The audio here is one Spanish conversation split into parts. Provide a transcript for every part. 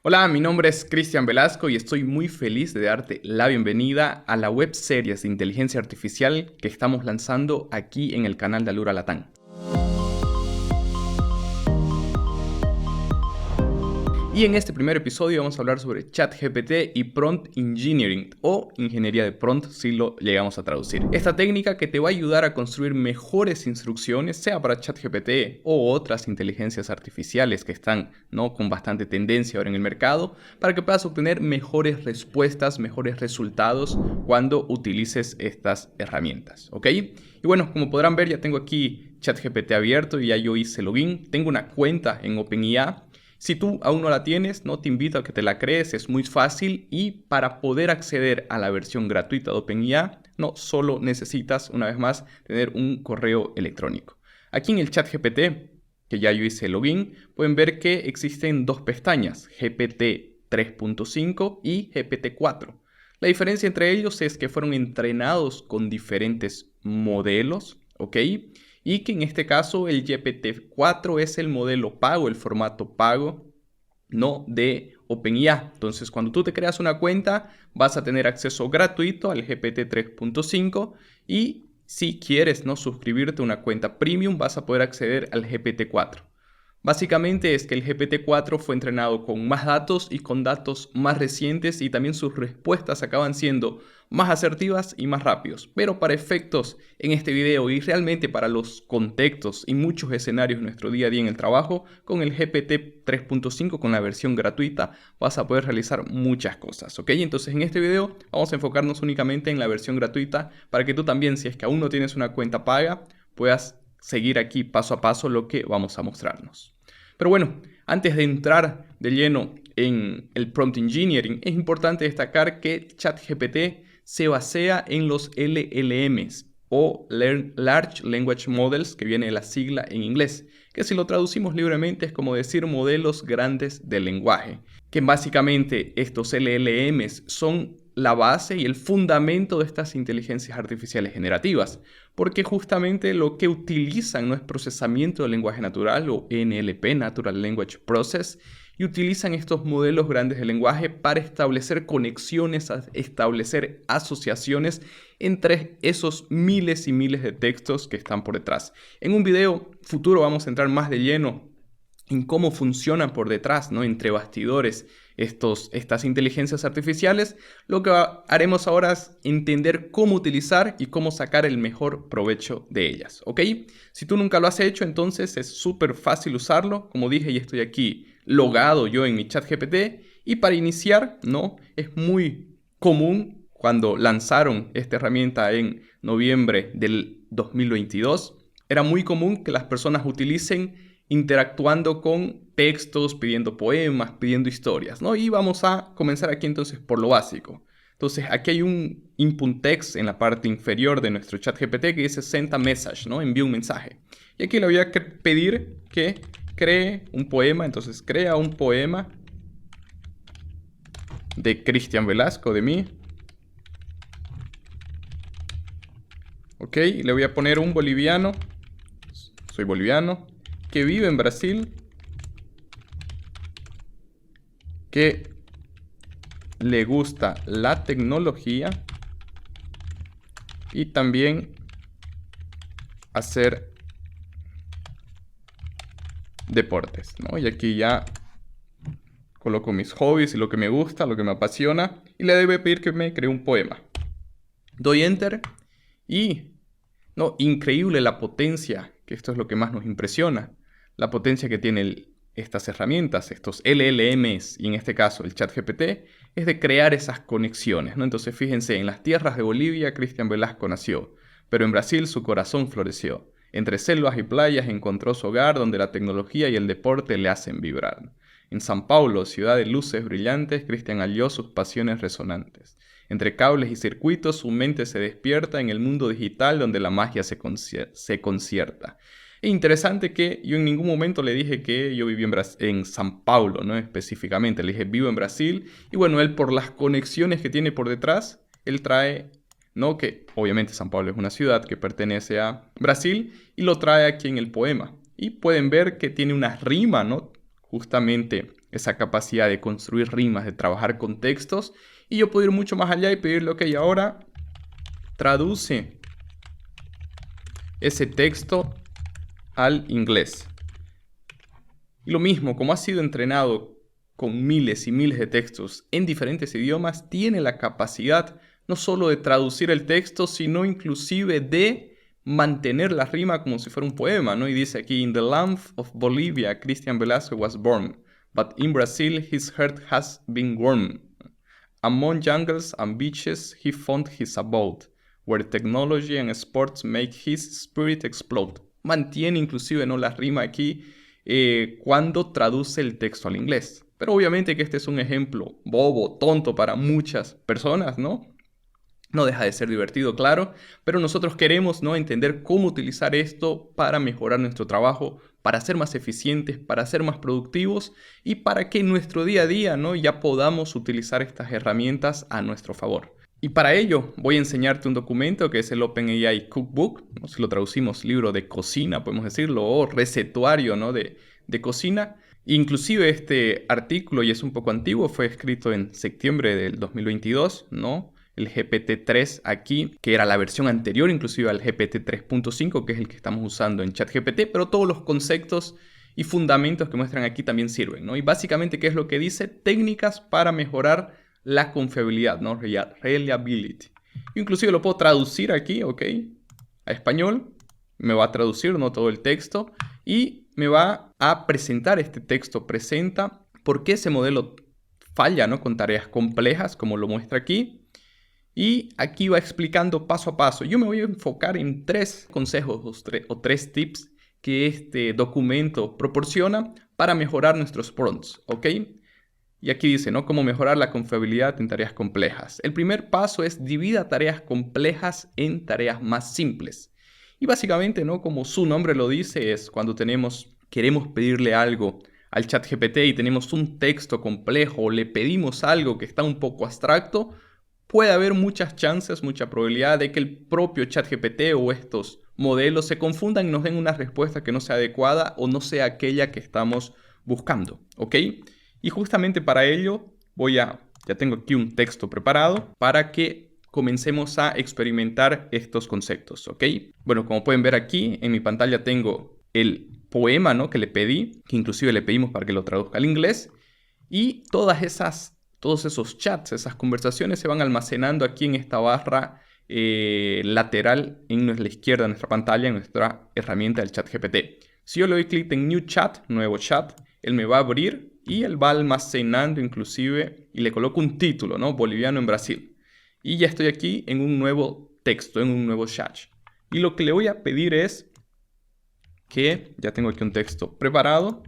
Hola, mi nombre es Cristian Velasco y estoy muy feliz de darte la bienvenida a la web series de inteligencia artificial que estamos lanzando aquí en el canal de Alura Latam. Y en este primer episodio vamos a hablar sobre ChatGPT y Prompt Engineering o ingeniería de prompt si lo llegamos a traducir. Esta técnica que te va a ayudar a construir mejores instrucciones, sea para ChatGPT o otras inteligencias artificiales que están con bastante tendencia ahora en el mercado, para que puedas obtener mejores respuestas, mejores resultados cuando utilices estas herramientas, ¿ok? Y bueno, como podrán ver, ya tengo aquí ChatGPT abierto y ya yo hice login. Tengo una cuenta en OpenAI. Si tú aún no la tienes, te invito a que te la crees, es muy fácil y para poder acceder a la versión gratuita de OpenAI, solo necesitas, una vez más, tener un correo electrónico. Aquí en el chat GPT, que ya yo hice login, pueden ver que existen dos pestañas, GPT 3.5 y GPT 4. La diferencia entre ellos es que fueron entrenados con diferentes modelos, ¿ok? Y que en este caso el GPT-4 es el modelo pago, el formato pago, de OpenAI. Entonces, cuando tú te creas una cuenta, vas a tener acceso gratuito al GPT 3.5 y si quieres suscribirte a una cuenta premium, vas a poder acceder al GPT-4. Básicamente es que el GPT-4 fue entrenado con más datos y con datos más recientes y también sus respuestas acaban siendo más asertivas y más rápidos. Pero para efectos en este video y realmente para los contextos y muchos escenarios de nuestro día a día en el trabajo, con el GPT 3.5, con la versión gratuita, vas a poder realizar muchas cosas, ¿ok? Entonces en este video vamos a enfocarnos únicamente en la versión gratuita para que tú también, si es que aún no tienes una cuenta paga, puedas seguir aquí paso a paso lo que vamos a mostrarnos. Pero bueno, antes de entrar de lleno en el Prompt Engineering, es importante destacar que ChatGPT se basea en los LLMs o Large Language Models, que viene de la sigla en inglés, que si lo traducimos libremente es como decir modelos grandes de lenguaje, que básicamente estos LLMs son la base y el fundamento de estas inteligencias artificiales generativas, porque justamente lo que utilizan no es procesamiento del lenguaje natural o NLP, Natural Language Process, y utilizan estos modelos grandes de lenguaje para establecer conexiones, establecer asociaciones entre esos miles y miles de textos que están por detrás. En un video futuro vamos a entrar más de lleno en cómo funcionan por detrás, entre bastidores, estas inteligencias artificiales. Lo que haremos ahora es entender cómo utilizar y cómo sacar el mejor provecho de ellas, ¿ok? Si tú nunca lo has hecho, entonces es súper fácil usarlo. Como dije, ya estoy aquí logado yo en mi chat GPT. Y para iniciar, es muy común cuando lanzaron esta herramienta en noviembre del 2022. Era muy común que las personas utilicen interactuando con textos, pidiendo poemas, pidiendo historias, Y vamos a comenzar aquí entonces por lo básico. Entonces aquí hay un input text en la parte inferior de nuestro chat GPT que dice send a message, envía un mensaje. Y aquí le voy a pedir que cree un poema, entonces crea un poema de Cristian Velasco, de mí. Ok, le voy a poner un boliviano, soy boliviano, que vive en Brasil, que le gusta la tecnología y también hacer deportes, Y aquí ya coloco mis hobbies y lo que me gusta, lo que me apasiona, y le debe pedir que me cree un poema. Doy enter y increíble la potencia, que esto es lo que más nos impresiona, la potencia que tienen estas herramientas, estos LLMs y en este caso el ChatGPT, es de crear esas conexiones, Entonces fíjense, en las tierras de Bolivia Cristian Velasco nació, pero en Brasil su corazón floreció. Entre selvas y playas encontró su hogar donde la tecnología y el deporte le hacen vibrar. En San Paulo, ciudad de luces brillantes, Cristian halló sus pasiones resonantes. Entre cables y circuitos su mente se despierta en el mundo digital donde la magia se concierta. Es interesante que yo en ningún momento le dije que yo vivía en San Paulo, específicamente. Le dije vivo en Brasil y bueno, él por las conexiones que tiene por detrás, él trae, que obviamente San Paulo es una ciudad que pertenece a Brasil y lo trae aquí en el poema. Y pueden ver que tiene una rima, justamente esa capacidad de construir rimas, de trabajar con textos. Y yo puedo ir mucho más allá y pedirle, ok, ahora traduce ese texto al inglés. Y lo mismo, como ha sido entrenado con miles y miles de textos en diferentes idiomas, tiene la capacidad no solo de traducir el texto, sino inclusive de mantener la rima como si fuera un poema, ¿no? Y dice aquí, in the land of Bolivia, Christian Velasco was born, but in Brazil his heart has been warm. Among jungles and beaches he found his abode, where technology and sports make his spirit explode. Mantiene inclusive, ¿no?, la rima aquí cuando traduce el texto al inglés. Pero obviamente que este es un ejemplo bobo, tonto para muchas personas, ¿no? No deja de ser divertido, claro, pero nosotros queremos, ¿no?, entender cómo utilizar esto para mejorar nuestro trabajo, para ser más eficientes, para ser más productivos y para que en nuestro día a día, ¿no?, ya podamos utilizar estas herramientas a nuestro favor. Y para ello voy a enseñarte un documento que es el OpenAI Cookbook, ¿no?, si lo traducimos libro de cocina, podemos decirlo, o recetuario, ¿no?, de cocina. Inclusive este artículo, y es un poco antiguo, fue escrito en septiembre del 2022, ¿no? El GPT-3 aquí, que era la versión anterior inclusive al GPT 3.5, que es el que estamos usando en ChatGPT, pero todos los conceptos y fundamentos que muestran aquí también sirven, ¿no? Y básicamente, ¿qué es lo que dice? Técnicas para mejorar la confiabilidad, ¿no? Reliability. Inclusive lo puedo traducir aquí, ¿ok?, a español. Me va a traducir, ¿no?, todo el texto y me va a presentar este texto. Presenta por qué ese modelo falla, ¿no?, con tareas complejas, como lo muestra aquí. Y aquí va explicando paso a paso. Yo me voy a enfocar en 3 consejos o 3 tips que este documento proporciona para mejorar nuestros prompts, ¿ok? Y aquí dice, ¿no?, cómo mejorar la confiabilidad en tareas complejas. El primer paso es divida tareas complejas en tareas más simples. Y básicamente, ¿no?, como su nombre lo dice, es cuando queremos pedirle algo al ChatGPT y tenemos un texto complejo o le pedimos algo que está un poco abstracto, puede haber muchas chances, mucha probabilidad de que el propio ChatGPT o estos modelos se confundan y nos den una respuesta que no sea adecuada o no sea aquella que estamos buscando, ¿ok? Y justamente para ello ya tengo aquí un texto preparado para que comencemos a experimentar estos conceptos, ¿ok? Bueno, como pueden ver aquí en mi pantalla tengo el poema, ¿no?, que le pedí, que inclusive le pedimos para que lo traduzca al inglés, y todos esos chats, esas conversaciones se van almacenando aquí en esta barra lateral en la izquierda de nuestra pantalla, en nuestra herramienta del ChatGPT. Si yo le doy clic en New Chat, nuevo chat, él me va a abrir y él va almacenando inclusive y le coloco un título, ¿no?, boliviano en Brasil. Y ya estoy aquí en un nuevo texto, en un nuevo chat. Y lo que le voy a pedir es que, ya tengo aquí un texto preparado,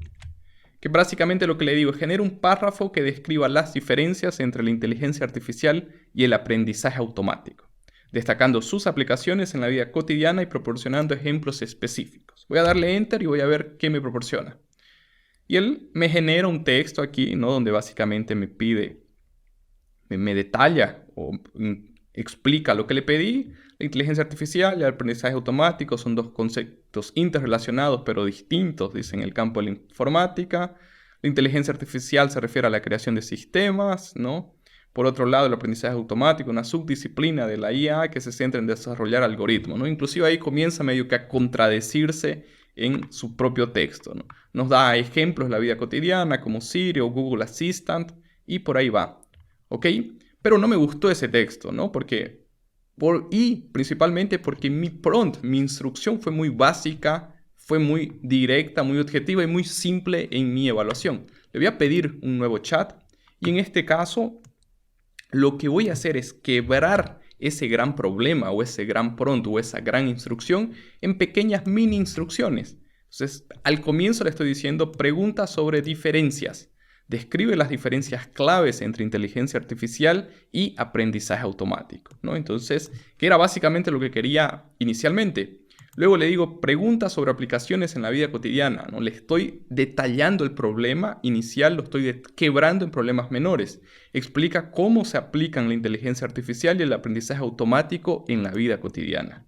que básicamente lo que le digo es genera un párrafo que describa las diferencias entre la inteligencia artificial y el aprendizaje automático, destacando sus aplicaciones en la vida cotidiana y proporcionando ejemplos específicos. Voy a darle Enter y voy a ver qué me proporciona. Y él me genera un texto aquí, ¿no?, donde básicamente me pide, me detalla o explica lo que le pedí. La inteligencia artificial y el aprendizaje automático son 2 conceptos interrelacionados pero distintos, dice, en el campo de la informática. La inteligencia artificial se refiere a la creación de sistemas, ¿no? Por otro lado, el aprendizaje automático, una subdisciplina de la IA que se centra en desarrollar algoritmos, ¿no? Inclusive ahí comienza medio que a contradecirse en su propio texto, ¿no? Nos da ejemplos de la vida cotidiana como Siri o Google Assistant y por ahí va, ¿ok? Pero no me gustó ese texto, ¿no? Y principalmente porque mi prompt, mi instrucción fue muy básica, fue muy directa, muy objetiva y muy simple en mi evaluación. Le voy a pedir un nuevo chat y en este caso lo que voy a hacer es quebrar ese gran problema o ese gran prompt o esa gran instrucción en pequeñas mini instrucciones. Entonces, al comienzo le estoy diciendo preguntas sobre diferencias. Describe las diferencias claves entre inteligencia artificial y aprendizaje automático, ¿no? Entonces, que era básicamente lo que quería inicialmente. Luego le digo preguntas sobre aplicaciones en la vida cotidiana, ¿no? Le estoy detallando el problema inicial, lo estoy quebrando en problemas menores. Explica cómo se aplican la inteligencia artificial y el aprendizaje automático en la vida cotidiana.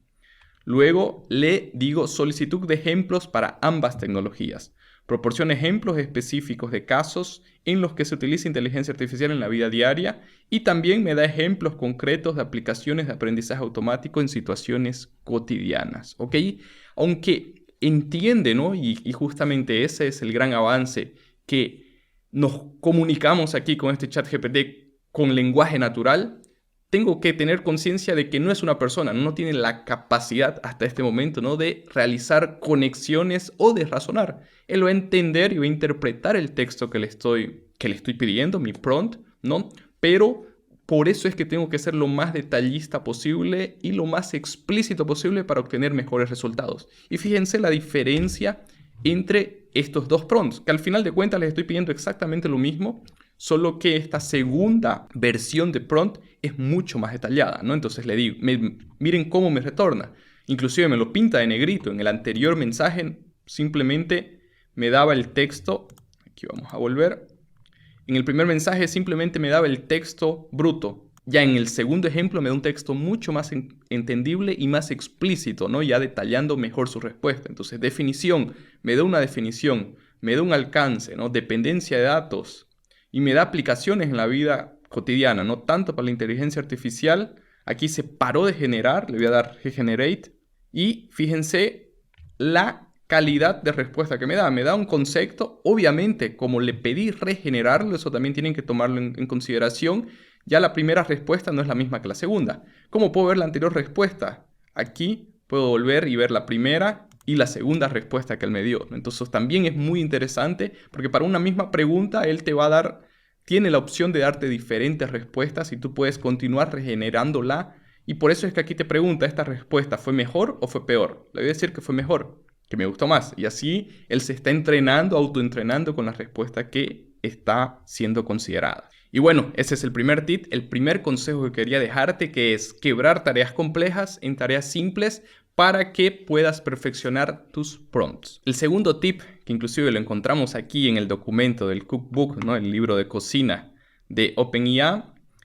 Luego le digo solicitud de ejemplos para ambas tecnologías. Proporciona ejemplos específicos de casos en los que se utiliza inteligencia artificial en la vida diaria y también me da ejemplos concretos de aplicaciones de aprendizaje automático en situaciones cotidianas, ¿ok? Aunque entiende, ¿no? Y justamente ese es el gran avance, que nos comunicamos aquí con este ChatGPT con lenguaje natural. Tengo que tener conciencia de que no es una persona, no tiene la capacidad hasta este momento, ¿no?, de realizar conexiones o de razonar. Él va a entender y va a interpretar el texto que le estoy pidiendo, mi prompt, ¿no? Pero por eso es que tengo que ser lo más detallista posible y lo más explícito posible para obtener mejores resultados. Y fíjense la diferencia entre estos dos prompts, que al final de cuentas les estoy pidiendo exactamente lo mismo, solo que esta segunda versión de prompt es mucho más detallada, ¿no? Entonces le digo, miren cómo me retorna. Inclusive me lo pinta de negrito. En el anterior mensaje simplemente me daba el texto. Aquí vamos a volver. En el primer mensaje simplemente me daba el texto bruto. Ya en el segundo ejemplo me da un texto mucho más entendible y más explícito, ¿no? Ya detallando mejor su respuesta. Entonces, definición, me da una definición, me da un alcance, ¿no? Dependencia de datos y me da aplicaciones en la vida cotidiana, no tanto para la inteligencia artificial. Aquí se paró de generar, le voy a dar Regenerate y fíjense la calidad de respuesta que me da. Me da un concepto, obviamente, como le pedí regenerarlo, eso también tienen que tomarlo en consideración. Ya la primera respuesta no es la misma que la segunda. ¿Cómo puedo ver la anterior respuesta? Aquí puedo volver y ver la primera y la segunda respuesta que él me dio. Entonces también es muy interesante porque para una misma pregunta él te va a dar, tiene la opción de darte diferentes respuestas y tú puedes continuar regenerándola. Y por eso es que aquí te pregunta, ¿esta respuesta fue mejor o fue peor? Le voy a decir que fue mejor, que me gustó más. Y así él se está entrenando, autoentrenando con la respuesta que está siendo considerada. Y bueno, ese es el primer tip, el primer consejo que quería dejarte, que es quebrar tareas complejas en tareas simples para que puedas perfeccionar tus prompts. El segundo tip, que inclusive lo encontramos aquí en el documento del cookbook, ¿no?, el libro de cocina de OpenAI,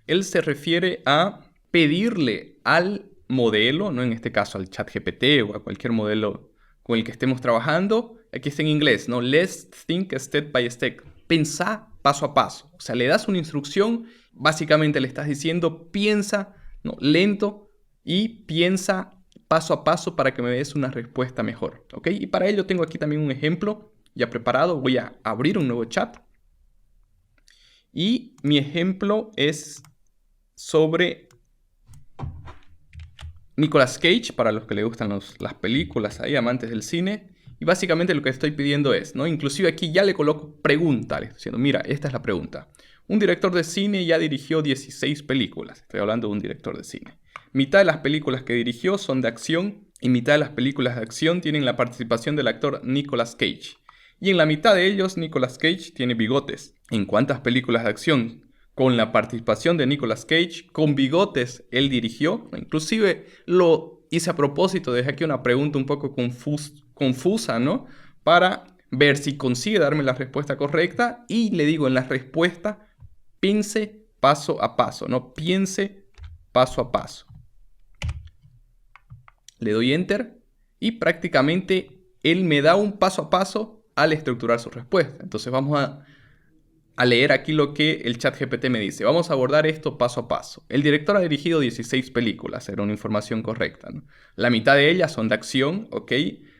él se refiere a pedirle al modelo, ¿no?, en este caso al ChatGPT o a cualquier modelo con el que estemos trabajando, aquí está en inglés, ¿no? Let's think step by step. Pensá paso a paso. O sea, le das una instrucción, básicamente le estás diciendo piensa, ¿no?, lento y piensa paso a paso para que me des una respuesta mejor, ¿ok? Y para ello tengo aquí también un ejemplo ya preparado. Voy a abrir un nuevo chat y mi ejemplo es sobre Nicolas Cage, para los que le gustan las películas, ahí, amantes del cine. Y básicamente lo que estoy pidiendo es, ¿no? Inclusive aquí ya le coloco pregunta, le estoy diciendo, mira, esta es la pregunta. Un director de cine ya dirigió 16 películas. Estoy hablando de un director de cine. Mitad de las películas que dirigió son de acción y mitad de las películas de acción tienen la participación del actor Nicolas Cage. Y en la mitad de ellos, Nicolas Cage tiene bigotes. ¿En cuántas películas de acción con la participación de Nicolas Cage con bigotes él dirigió? Inclusive lo hice a propósito, dejé aquí una pregunta un poco confusa, ¿no?, para ver si consigue darme la respuesta correcta, y le digo en la respuesta, piense paso a paso, ¿no? Piense paso a paso. Le doy Enter y prácticamente él me da un paso a paso al estructurar su respuesta. Entonces vamos a leer aquí lo que el ChatGPT me dice. Vamos a abordar esto paso a paso. El director ha dirigido 16 películas, era una información correcta, ¿no? La mitad de ellas son de acción, ¿ok?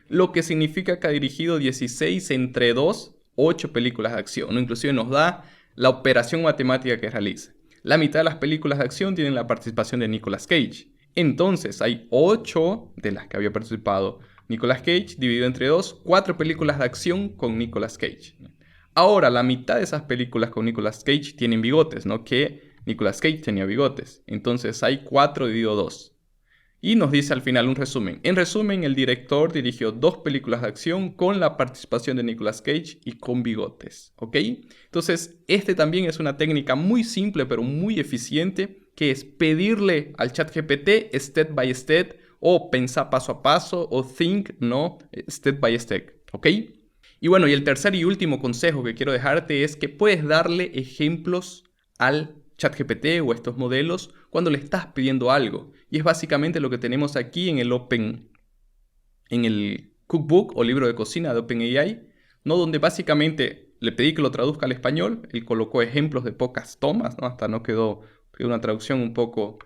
Lo que significa que ha dirigido 16 entre 2, 8 películas de acción, ¿no? Inclusive nos da la operación matemática que realiza. La mitad de las películas de acción tienen la participación de Nicolas Cage. Entonces hay 8 de las que había participado Nicolas Cage, dividido entre 2, 4 películas de acción con Nicolas Cage. Ahora, la mitad de esas películas con Nicolas Cage tienen bigotes, ¿no? Que Nicolas Cage tenía bigotes. Entonces hay 4 dividido 2. Y nos dice al final un resumen. En resumen, el director dirigió 2 películas de acción con la participación de Nicolas Cage y con bigotes, ¿ok? Entonces, este también es una técnica muy simple pero muy eficiente, que es pedirle al ChatGPT step by step, o pensar paso a paso, o think, ¿no?, step by step, ¿ok? Y bueno, y el tercer y último consejo que quiero dejarte es que puedes darle ejemplos al ChatGPT o a estos modelos cuando le estás pidiendo algo. Y es básicamente lo que tenemos aquí en el cookbook o libro de cocina de OpenAI, ¿no? Donde básicamente le pedí que lo traduzca al español, él colocó ejemplos de pocas tomas, ¿no? Hasta no quedó una traducción un poco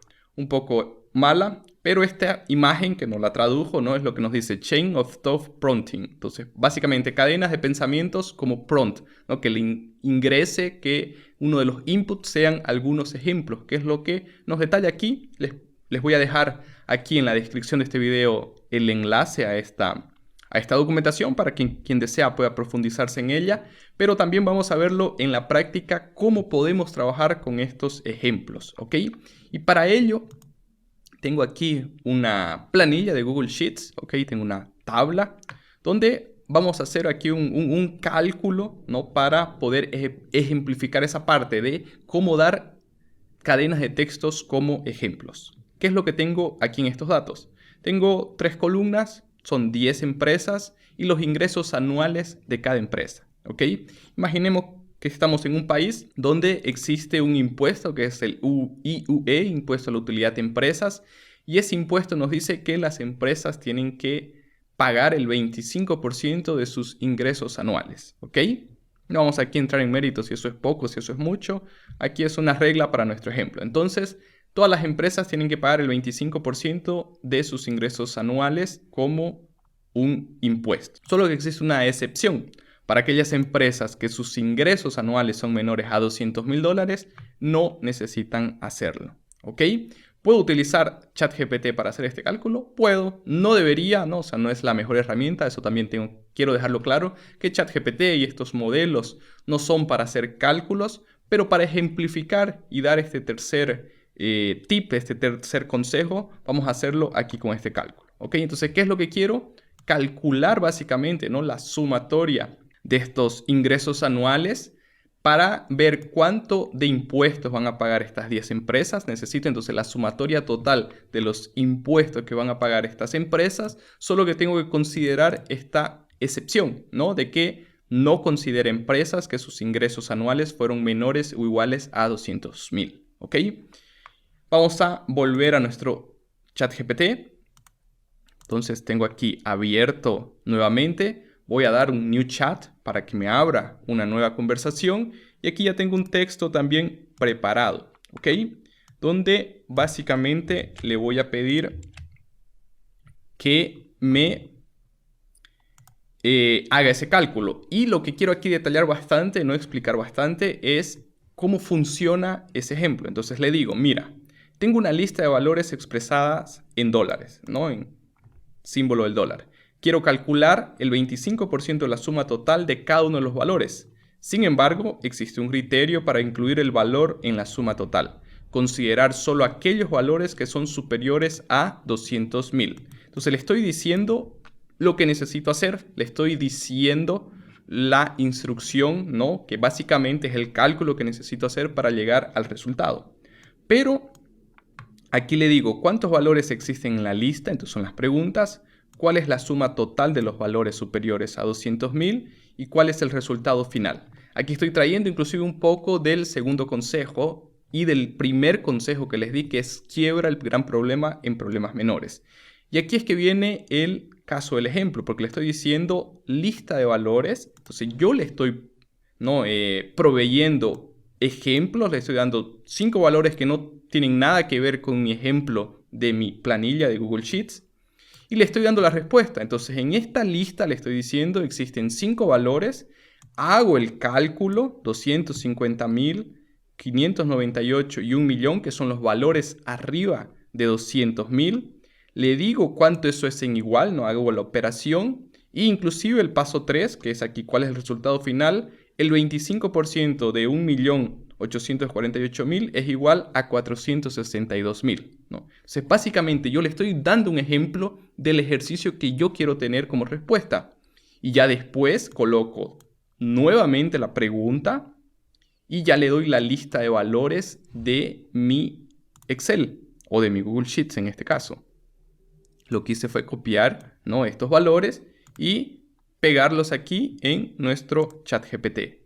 mala, pero esta imagen que nos la tradujo, ¿no? Es lo que nos dice Chain of Thought Prompting. Entonces, básicamente cadenas de pensamientos como prompt, ¿no? Que le ingrese, que uno de los inputs sean algunos ejemplos, que es lo que nos detalla aquí. Les voy a dejar aquí en la descripción de este video el enlace a esta documentación para que quien desea pueda profundizarse en ella, pero también vamos a verlo en la práctica cómo podemos trabajar con estos ejemplos, ¿ok? Y para ello tengo aquí una planilla de Google Sheets, ¿ok? Tengo una tabla donde vamos a hacer aquí un cálculo, ¿no? Para poder ejemplificar esa parte de cómo dar cadenas de textos como ejemplos. ¿Qué es lo que tengo aquí en estos datos? Tengo 3 columnas, son 10 empresas y los ingresos anuales de cada empresa, ¿ok? Imaginemos que estamos en un país donde existe un impuesto que es el IUE, Impuesto a la Utilidad de Empresas, y ese impuesto nos dice que las empresas tienen que pagar el 25% de sus ingresos anuales, ¿ok? No vamos aquí a entrar en méritos si eso es poco, si eso es mucho. Aquí es una regla para nuestro ejemplo. Entonces, todas las empresas tienen que pagar el 25% de sus ingresos anuales como un impuesto. Solo que existe una excepción. Para aquellas empresas que sus ingresos anuales son menores a $200,000, no necesitan hacerlo, ¿ok? ¿Puedo utilizar ChatGPT para hacer este cálculo? Puedo, no debería, ¿no? O sea, no es la mejor herramienta, eso también quiero dejarlo claro, que ChatGPT y estos modelos no son para hacer cálculos, pero para ejemplificar y dar este tercer tip, este tercer consejo, vamos a hacerlo aquí con este cálculo, ¿ok? Entonces, ¿qué es lo que quiero? Calcular básicamente, ¿no? La sumatoria de estos ingresos anuales para ver cuánto de impuestos van a pagar estas 10 empresas. Necesito entonces la sumatoria total de los impuestos que van a pagar estas empresas, solo que tengo que considerar esta excepción, ¿no? De que no considere empresas que sus ingresos anuales fueron menores o iguales a 200,000, ¿ok? Vamos a volver a nuestro ChatGPT. Entonces tengo aquí abierto nuevamente. Voy a dar un new chat para que me abra una nueva conversación. Y aquí ya tengo un texto también preparado, ¿ok? Donde básicamente le voy a pedir que me haga ese cálculo. Y lo que quiero aquí detallar bastante, no explicar bastante, es cómo funciona ese ejemplo. Entonces le digo, mira, tengo una lista de valores expresadas en dólares, ¿no? En símbolo del dólar. Quiero calcular el 25% de la suma total de cada uno de los valores. Sin embargo, existe un criterio para incluir el valor en la suma total. Considerar solo aquellos valores que son superiores a 200,000. Entonces le estoy diciendo lo que necesito hacer. Le estoy diciendo la instrucción, ¿no? Que básicamente es el cálculo que necesito hacer para llegar al resultado. Pero aquí le digo cuántos valores existen en la lista. Entonces son las preguntas. ¿Cuál es la suma total de los valores superiores a 200,000 y cuál es el resultado final? Aquí estoy trayendo inclusive un poco del segundo consejo y del primer consejo que les di, que es quiebra el gran problema en problemas menores. Y aquí es que viene el caso del ejemplo, porque le estoy diciendo lista de valores. Entonces yo le estoy proveyendo ejemplos, le estoy dando 5 valores que no tienen nada que ver con mi ejemplo de mi planilla de Google Sheets. Y le estoy dando la respuesta. Entonces en esta lista le estoy diciendo existen 5 valores. Hago el cálculo, 250,000, 598 y 1,000,000, que son los valores arriba de 200,000. Le digo cuánto eso es en igual, no hago la operación. E inclusive el paso 3, que es aquí cuál es el resultado final, el 25% de 1,848,000 es igual a 462,000, ¿no? Entonces, básicamente yo le estoy dando un ejemplo del ejercicio que yo quiero tener como respuesta. Y ya después coloco nuevamente la pregunta y ya le doy la lista de valores de mi Excel o de mi Google Sheets en este caso. Lo que hice fue copiar, ¿no?, estos valores y pegarlos aquí en nuestro ChatGPT.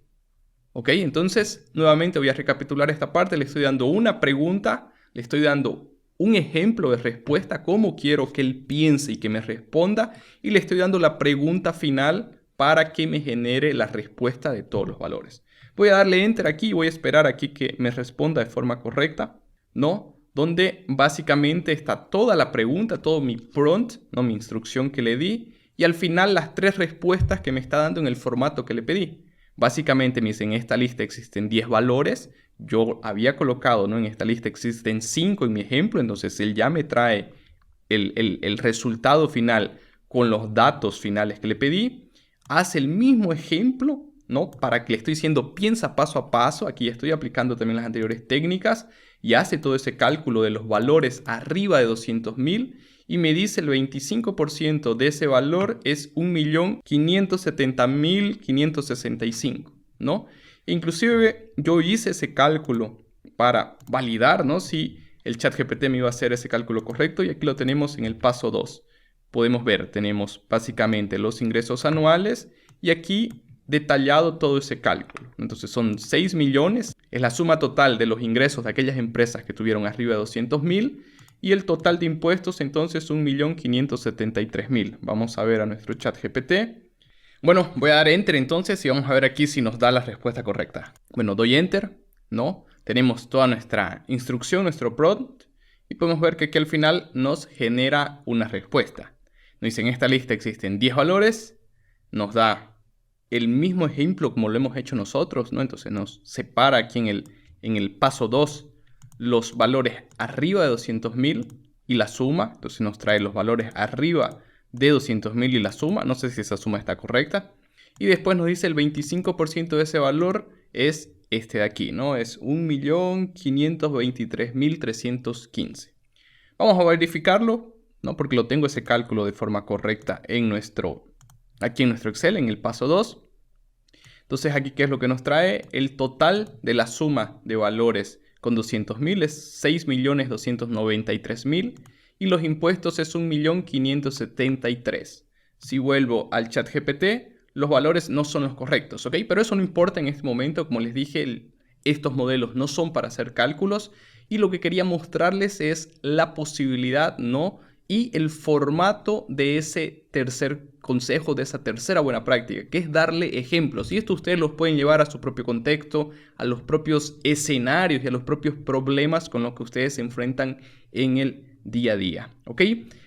¿Ok? Entonces, nuevamente voy a recapitular esta parte. Le estoy dando una pregunta, le estoy dando un ejemplo de respuesta, cómo quiero que él piense y que me responda, y le estoy dando la pregunta final para que me genere la respuesta de todos los valores. Voy a darle Enter aquí y voy a esperar aquí que me responda de forma correcta, ¿no? Donde básicamente está toda la pregunta, todo mi prompt, ¿no? Mi instrucción que le di, y al final las 3 respuestas que me está dando en el formato que le pedí. Básicamente me dice, en esta lista existen 10 valores. Yo había colocado, ¿no? En esta lista existen 5 en mi ejemplo, entonces él ya me trae el resultado final con los datos finales que le pedí. Hace el mismo ejemplo, ¿no? Para que le estoy diciendo, piensa paso a paso. Aquí estoy aplicando también las anteriores técnicas y hace todo ese cálculo de los valores arriba de 200.000 y me dice el 25% de ese valor es 1.570.565, ¿no? Inclusive yo hice ese cálculo para validar, ¿no? Si el ChatGPT me iba a hacer ese cálculo correcto, y aquí lo tenemos en el paso 2. Podemos ver, tenemos básicamente los ingresos anuales y aquí detallado todo ese cálculo. Entonces son 6 millones, es la suma total de los ingresos de aquellas empresas que tuvieron arriba de 200.000 y el total de impuestos entonces 1.573.000. Vamos a ver a nuestro ChatGPT. Bueno, voy a dar Enter entonces y vamos a ver aquí si nos da la respuesta correcta. Bueno, doy Enter, ¿no? Tenemos toda nuestra instrucción, nuestro prompt, y podemos ver que aquí al final nos genera una respuesta. Nos dice, en esta lista existen 10 valores, nos da el mismo ejemplo como lo hemos hecho nosotros, ¿no? Entonces nos separa aquí en el paso 2 los valores arriba de 200.000 y la suma. Entonces nos trae los valores arriba de 200.000 y la suma. No sé si esa suma está correcta. Y después nos dice el 25% de ese valor es este de aquí, ¿no? Es 1.523.315. Vamos a verificarlo, ¿no? Porque lo tengo ese cálculo de forma correcta aquí en nuestro Excel, en el paso 2. Entonces aquí, ¿qué es lo que nos trae? El total de la suma de valores con 200.000 es 6.293.000 y los impuestos es 1.573.000. Si vuelvo al ChatGPT, los valores no son los correctos, ¿ok? Pero eso no importa en este momento. Como les dije, estos modelos no son para hacer cálculos y lo que quería mostrarles es la posibilidad, ¿no? Y el formato de ese tercer consejo, de esa tercera buena práctica, que es darle ejemplos. Y esto ustedes los pueden llevar a su propio contexto, a los propios escenarios y a los propios problemas con los que ustedes se enfrentan en el día a día, ¿ok?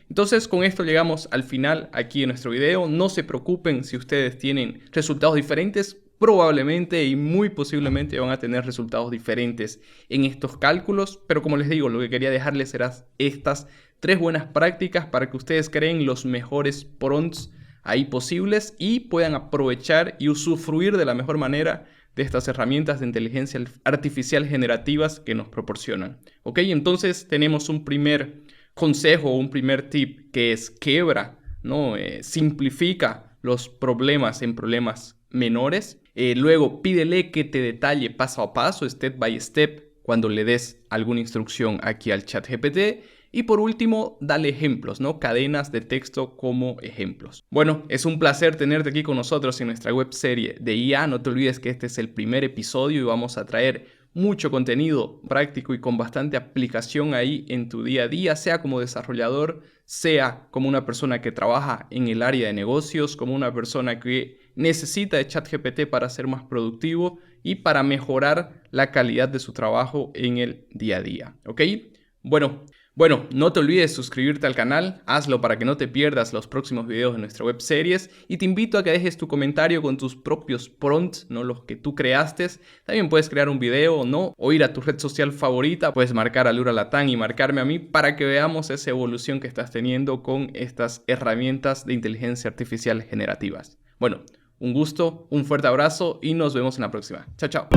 Entonces con esto llegamos al final aquí en nuestro video. No se preocupen si ustedes tienen resultados diferentes. Probablemente y muy posiblemente van a tener resultados diferentes en estos cálculos. Pero como les digo, lo que quería dejarles eran estas 3 buenas prácticas para que ustedes creen los mejores prompts ahí posibles y puedan aprovechar y usufruir de la mejor manera de estas herramientas de inteligencia artificial generativas que nos proporcionan. ¿Ok? Entonces tenemos un primer consejo, un primer tip que es quebra, ¿no? Simplifica los problemas en problemas menores. Luego pídele que te detalle paso a paso, step by step, cuando le des alguna instrucción aquí al ChatGPT. Y por último, dale ejemplos, ¿no? Cadenas de texto como ejemplos. Bueno, es un placer tenerte aquí con nosotros en nuestra webserie de IA. No te olvides que este es el primer episodio y vamos a traer mucho contenido práctico y con bastante aplicación ahí en tu día a día, sea como desarrollador, sea como una persona que trabaja en el área de negocios, como una persona que necesita de ChatGPT para ser más productivo y para mejorar la calidad de su trabajo en el día a día, ¿ok? Bueno, no te olvides suscribirte al canal, hazlo para que no te pierdas los próximos videos de nuestra web series y te invito a que dejes tu comentario con tus propios prompts, no los que tú creaste. También puedes crear un video o no, o ir a tu red social favorita, puedes marcar a Lura Latán y marcarme a mí para que veamos esa evolución que estás teniendo con estas herramientas de inteligencia artificial generativas. Bueno, un gusto, un fuerte abrazo y nos vemos en la próxima. Chao, chao.